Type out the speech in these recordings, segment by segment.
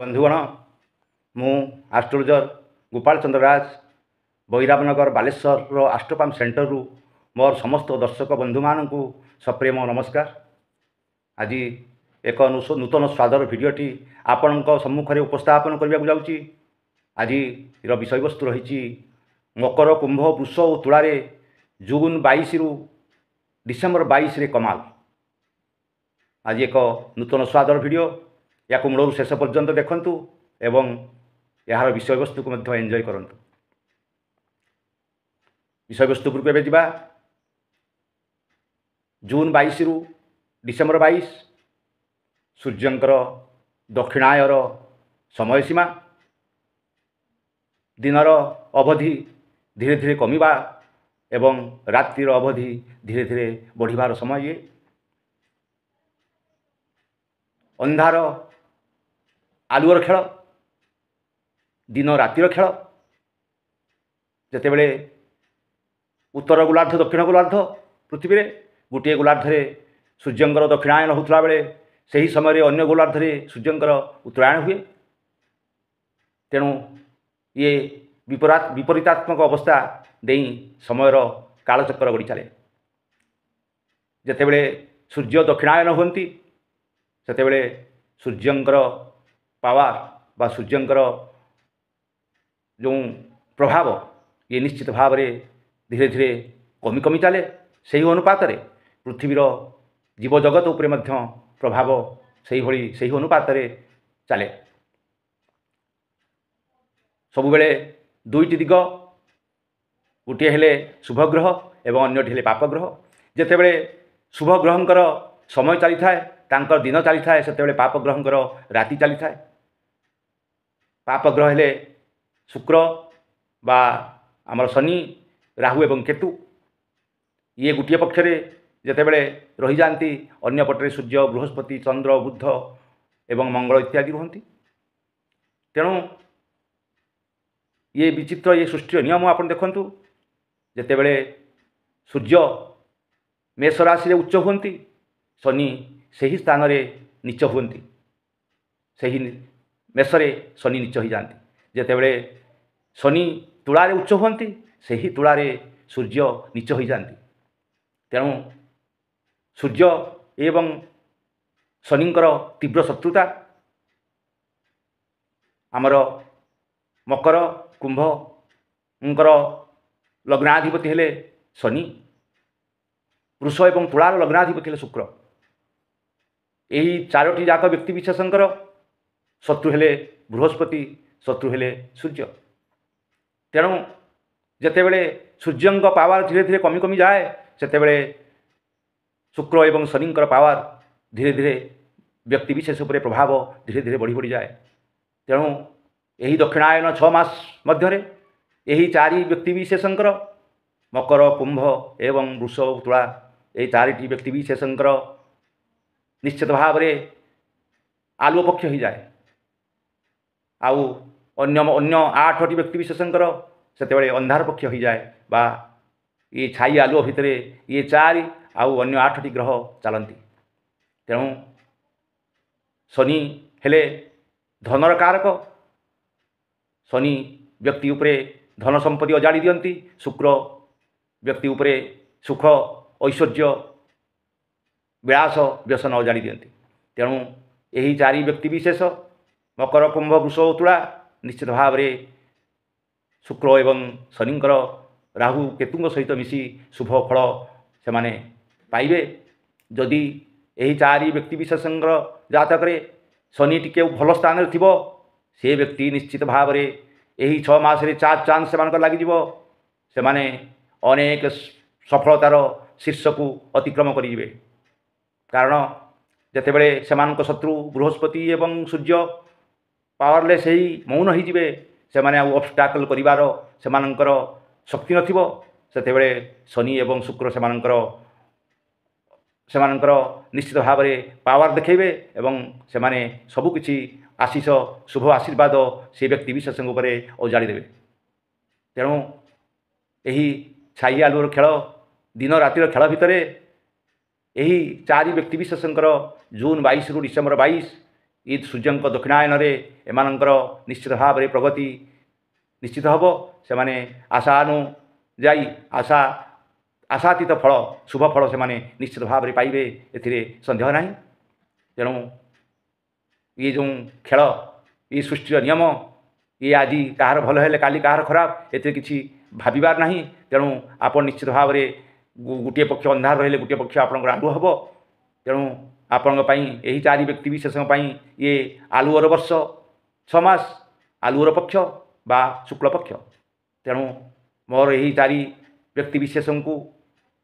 बंधुगण मु आस्ट्रोलॉजर गोपाल चंद्र राज बैरामनगर बालेश्वर आस्ट्रोपाम सेंटर रु मोर समस्त दर्शक बंधु मान सप्रेम नमस्कार। आज एक नूतन स्वादर भिडटी आपण सम्मुखें उपस्थापन करने जाऊँगी। आज विषय वस्तु रही मकर कुंभ वृष और तुलार जून 22 रु डिसेम्बर 22 रे कमाल। आज एक नूतन स्वादर भिडियो या मूल शेष पर्यंत देखंतु एवं यार विषय वस्तु को एंजॉय करंतु। विषय वस्तु को एबे जिबा जून 22 रु डिसेम्बर 22 सूर्यंकर दक्षिणायर समय सीमा दिनर अवधि धीरे धीरे कमिबा एवं रातिर अवधि धीरे धीरे बढ़िबार समय। ये अंधार आलुअर खेल दिन रातिर खेल जितेबले उत्तर गोलार्ध दक्षिण गोलार्ध पृथ्वी रे गोटे गोलार्धे सूर्यंकर दक्षिणायन होता बेले सही समय अन्य गोलार्धे सूर्यंकर उत्तरायण हुए। तेणु ये विपरीतात्मक अवस्था दे समयर कालचक्र गड़ी चले। जितेबले सूर्य दक्षिणायन होती सेतेबले सूर्यंकर पावर बा सूर्यंकर जो प्रभाव ये निश्चित भाव में धीरे धीरे कमी कमी चले। से अनुपात रे पृथ्वीर जीवजगत उपरे मध्य प्रभाव से अनुपात रे चले। सबुबले दुईटी दिग गोटे हेले शुभ ग्रह एवं अन्यटी हेले पाप ग्रह। जितेबले शुभ ग्रहंकर समय चली थाए तांकर दिन चली थाए सेतेबले पाप ग्रहंकर राति चली थाए। पाप ग्रह हेले शुक्र बा आमर शनि राहु एवं केतु ये गोटे पक्षरे जितेबले रही जाती अन्य पटरे सूर्य बृहस्पति चंद्र बुध एवं मंगल इत्यादि रुहंती। तेणु ये विचित्र ये सृष्टि नियम आपण देखंतु। जितेबले सूर्य मेष राशि रे उच्च हुंती शनि सही स्थान रे नीच हुंती। सही मेषरे शनि नीच हो जाती। जितेबले शनि तुला रे उच्च हुंती सही तुला रे सूर्य नीच हो जाती। तेणु सूर्य एवं शनिंकर तीव्र शत्रुता आमर मकर कुंभ लग्नाधिपति हेले शनि वृष एवं तुलार लग्नाधिपति हेले शुक्र। यही चारोटी जाक व्यक्ति विशेषकर शत्रु हेले बृहस्पति शत्रु हेले सूर्य। तेणु जितेबले सूर्यंक पावर धीरे धीरे कमी कमी जाए सेतेबले शुक्र एवं शनिंकर पावर धीरे धीरे व्यक्ति विशेष उपरे प्रभाव धीरे धीरे बढ़ी बढ़ी जाए। तेणु यही दक्षिणायन 6 मास मध्य यही चारि व्यक्ति विशेषकर मकर कुंभ एवं वृष तुला यही चारिटी व्यक्ति विशेषकर निश्चित भाव में आलुओ पक्ष हो जाए। आउ अन्य 8टी व्यक्ति विशेषकर सेतेबले अंधार पक्ष हो जाए बा ये छाई आलुओ भितर ये 4 आउ अन्य 8टी ग्रह चलती। तेणु शनि हेले धनर कारक। शनि व्यक्ति उपरे धन संपत्ति अजाड़ी दियंती। शुक्र व्यक्ति उपरे सुख ऐश्वर्य विलास व्यसन अजाड़ी दियंती। तेणु यही 4 व्यक्ति विशेष मकर कुंभ वृष तुला निश्चित भाव में शुक्र एवं शनिंकर राहु केतुंग सहित मिसी शुभ फल से माने पाइबे। जदि यही 4 व्यक्ति विशेषकर जातक शनि टिके भल स्थान रे थिबो से व्यक्ति निश्चित भाव में यही 6 मास रे 4 चांस से लगिजिव। से माने अनेक सफलतार शीर्ष को अतिक्रम करिवे। कारण जितेबले सेमानक शत्रु बृहस्पति एवं सूर्य पावरलेस ही मौन होइजिवे से माने ऑब्स्टैकल करिवार सेमानकर शक्ति नथिबो। सेतेबले शनि एवं शुक्र सेमानकर निश्चित भाव में पावर देखेबे एवं सेमाने सबुकिछि आशीष शुभ आशीर्वाद से व्यक्ति विशेष उपरे ओजाड़ी देवे। तेणु यही छाई आलुर खेल दिन रातिर खेल भितर यही 4 व्यक्ति विशेषकर जून 22 रु डिसेम्बर 22 ईद सूर्यंक दक्षिणायन एमानଙ୍କର निश्चित भाव में प्रगति निश्चित हम से माने आशानुजाई आशातीत फल शुभ फल से माने निश्चित भाव में पाइबे एथिरे संदेह नहीं। तेणु ये जो खेल ये सृष्टि नियम ये आज कहार भल है काली कहार खराब एते किसी भाबार ना। तेणु आप निश्चित भाव में गोटे पक्ष अंधार रही गोटे पक्ष आपंकर आलु हम। तेणु आपण यही चारि व्यक्ति विशेष ये आलुअर वर्ष 6 मास आलुअर पक्ष बा शुक्ल पक्ष। तेणु मोर यही चारि व्यक्ति विशेष को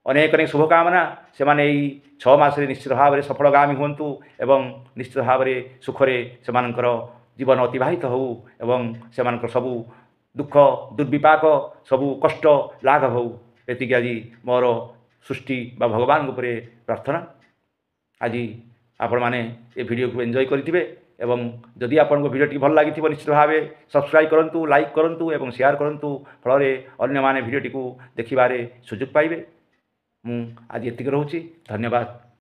अनेक अनेक शुभकामना से माने यही 6 मास निश्चित भाव में सफलगामी हूँ एवं निश्चित भाव में सुखरे से जीवन अतिबाहित हो एवं से सबू दुख दुर्विपाक सबू कष्ट लाघव हो एतिक आज मोर सृष्टि बा भगवान उपरे प्रार्थना। आज आपण मैंने ये वीडियो को एंजॉय करेंगे एवं जदि आपको वीडियो भल लगी निश्चित भाव सब्सक्राइब करूँ लाइक करूँ एवं शेयर करूँ फल अन्य माने वीडियो देखिबारे सुযোগ पाइबे। मु आज एतिक रोची धन्यवाद।